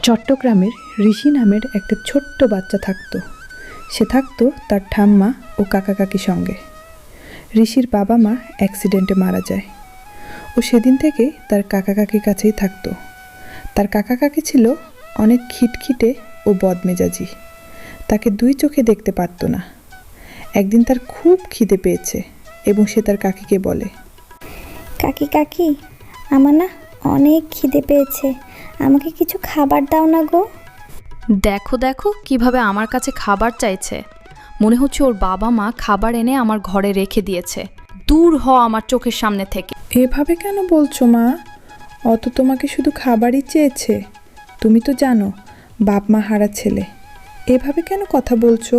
চট্টগ্রামের ঋষি নামের একটা ছোট্ট বাচ্চা থাকতো। সে থাকতো তার ঠাম্মা ও কাকা কাকির সঙ্গে। ঋষির বাবা মা অ্যাক্সিডেন্টে মারা যায়। ও সেদিন থেকে তার কাকা কাকির কাছেই থাকতো। তার কাকা কাকি ছিল অনেক খিটখিটে ও বদমেজাজি। তাকে দুই চোখে দেখতে পারত না। একদিন তার খুব খিদে পেয়েছে এবং সে তার কাকিকে বলে, কাকি কাকি, আমার না অনেক খিদে পেয়েছে, আমাকে কিছু খাবার দাও না গো। দেখো দেখো কিভাবে আমার কাছে খাবার চাইছে, মনে হচ্ছে ওর বাবা মা খাবার এনে আমার ঘরে রেখে দিয়েছে। দূর হ আমার চোখের সামনে থেকে। এভাবে কেন বলছো মা? অত তোমাকে শুধু খাবারই চেয়েছে। তুমি তো জানো বাপ মা হারা ছেলে। এভাবে কেন কথা বলছো?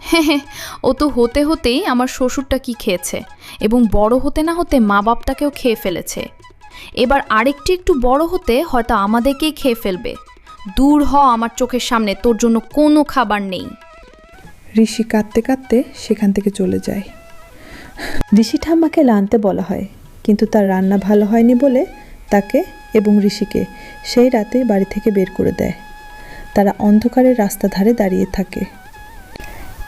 হ্যাঁ, ও তো হতে হতেই আমার শ্বশুরটা কি খেয়েছে এবং বড় হতে না হতে মা বাপটাকেও খেয়ে ফেলেছে। এবার আরেকটি একটু বড় হতে হয়তো আমাদেরকেই খেয়ে ফেলবে। দূর হ আমার চোখের সামনে, তোর জন্য কোনো খাবার নেই। ঋষি কাঁদতে কাঁদতে সেখান থেকে চলে যায়। ঋষি ঠাম্মাকে রাঁধতে বলা হয়, কিন্তু তার রান্না ভালো হয়নি বলে তাকে এবং ঋষিকে সেই রাতে বাড়ি থেকে বের করে দেয়। তারা অন্ধকারের রাস্তা ধারে দাঁড়িয়ে থাকে।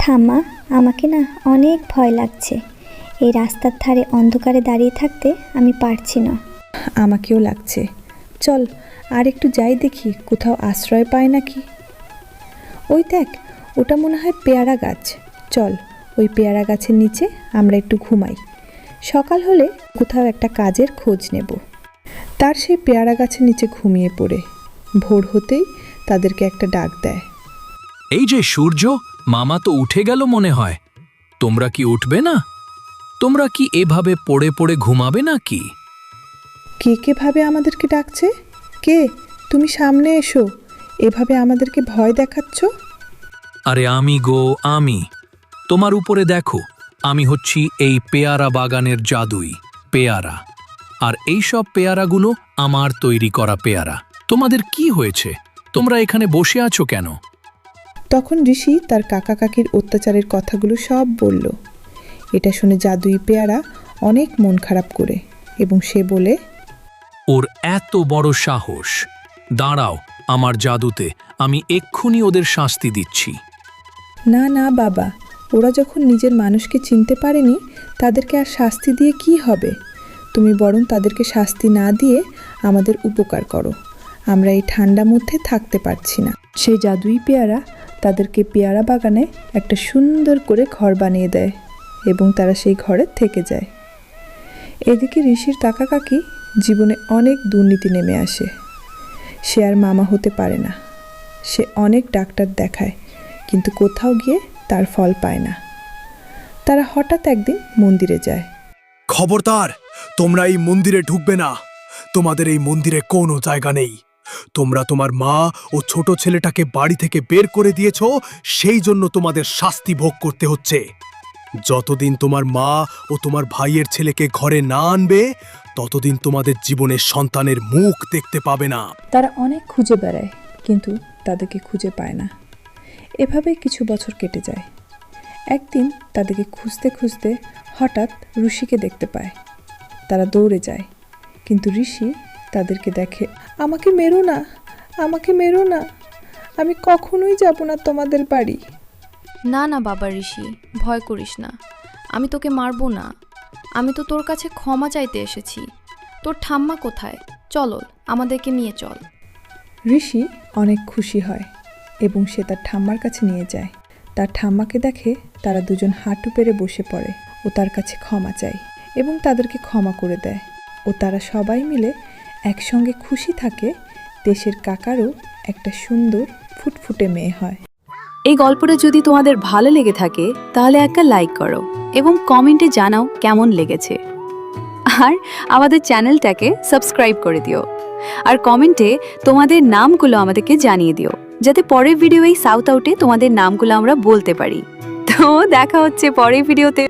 ঠাম্মা, আমাকে না অনেক ভয় লাগছে। এই রাস্তার ধারে অন্ধকারে দাঁড়িয়ে থাকতে আমি পারছি না। আমাকেও লাগছে। চল আর একটু যাই, দেখি কোথাও আশ্রয় পায় নাকি। ওই দেখ, ওটা মনে হয় পেয়ারা গাছ। চল ওই পেয়ারা গাছের নিচে আমরা একটু ঘুমাই। সকাল হলে কোথাও একটা কাজের খোঁজ নেব। তার সেই পেয়ারা গাছের নিচে ঘুমিয়ে পড়ে ভোর হতেই তাদেরকে একটা ডাক দেয়। এই যে সূর্য, মামা তো উঠে গেল মনে হয়। তোমরা কি উঠবে না? তোমরা কি এভাবে পড়ে পড়ে ঘুমাবে নাকি? কে কে ভাবে আমাদেরকে ডাকছে? কে? তুমি সামনে এসো, এভাবে আমাদেরকে ভয় দেখাচ্ছ। আরে আমি গো, আমি। তোমার উপরে দেখো, আমি হচ্ছি এই পেয়ারা বাগানের জাদুই পেয়ারা। আর এই সব পেয়ারাগুলো আমার তৈরি করা পেয়ারা। তোমাদের কি হয়েছে? তোমরা এখানে বসে আছো কেন? তখন ঋষি তার কাকা কাকির অত্যাচারের কথাগুলো সব বলল। এটা শুনে জাদুই পেয়ারা অনেক মন খারাপ করে এবং সে বলে, ওর এত বড় সাহস! দাঁড়াও, আমার জাদুতে আমি এক্ষুনি ওদের শাস্তি দিচ্ছি। না না বাবা, ওরা যখন নিজের মানুষকে চিনতে পারেনি তাদেরকে আর শাস্তি দিয়ে কি হবে? তুমি বরং তাদেরকে শাস্তি না দিয়ে আমাদের উপকার করো। আমরা এই ঠান্ডা মধ্যে থাকতে পারছি না। সেই জাদুই পেয়ারা তাদেরকে পেয়ারা বাগানে একটা সুন্দর করে ঘর বানিয়ে দেয় এবং তারা সেই ঘরে থেকে যায়। এদিকে ঋষির কাকা কাকি জীবনে অনেক দুর্নীতি নেমে আসে। সে আর মামা হতে পারে না। সে অনেক ডাক্তার দেখায়, কিন্তু কোথাও গিয়ে তার ফল পায় না। তারা হঠাৎ একদিন মন্দিরে যায়। খবরদার, তোমরা এই মন্দিরে ঢুকবে না। তোমাদের এই মন্দিরে কোনো জায়গা নেই। তোমরা তোমার মা ও ছোট ছেলেটাকে বাড়ি থেকে বের করে দিয়েছ, সেই জন্য তোমাদের শাস্তি ভোগ করতে হচ্ছে। যতদিন তোমার মা ও তোমার ভাইয়ের ছেলেকে ঘরে না আনবে, ততদিন তোমাদের জীবনের সন্তানের মুখ দেখতে পাবে না। তারা অনেক খুঁজে বেড়ায়, কিন্তু তাদেরকে খুঁজে পায় না। এভাবেই কিছু বছর কেটে যায়। একদিন তাদেরকে খুঁজতে খুঁজতে হঠাৎ ঋষিকে দেখতে পায়। তারা দৌড়ে যায়, কিন্তু ঋষি তাদেরকে দেখে। আমাকে মেরো না, আমাকে মেরো না, আমি কখনোই যাব না তোমাদের বাড়ি। না না বাবা ঋষি, ভয় করিস না, আমি তোকে মারবো না। আমি তো তোর কাছে ক্ষমা চাইতে এসেছি। তোর ঠাম্মা কোথায়? চলো আমাদেরকে নিয়ে চল। ঋষি অনেক খুশি হয় এবং সে তার ঠাম্মার কাছে নিয়ে যায়। তার ঠাম্মাকে দেখে তারা দুজন হাঁটু পেরে বসে পড়ে ও তার কাছে ক্ষমা চায় এবং তাদেরকে ক্ষমা করে দেয়। ও তারা সবাই মিলে একসঙ্গে খুশি থাকে। দেশের কাকারও একটা সুন্দর ফুটফুটে মেয়ে হয়। এই গল্পটা যদি তোমাদের ভালো লেগে থাকে তাহলে একটা লাইক করো এবং কমেন্টে জানাও কেমন লেগেছে। আর আমাদের চ্যানেলটাকে সাবস্ক্রাইব করে দিও। আর কমেন্টে তোমাদের নামগুলো আমাদেরকে জানিয়ে দিও, যাতে পরের ভিডিও এই সাউথ আউটে তোমাদের নামগুলো আমরা বলতে পারি। তো দেখা হচ্ছে পরের ভিডিওতে।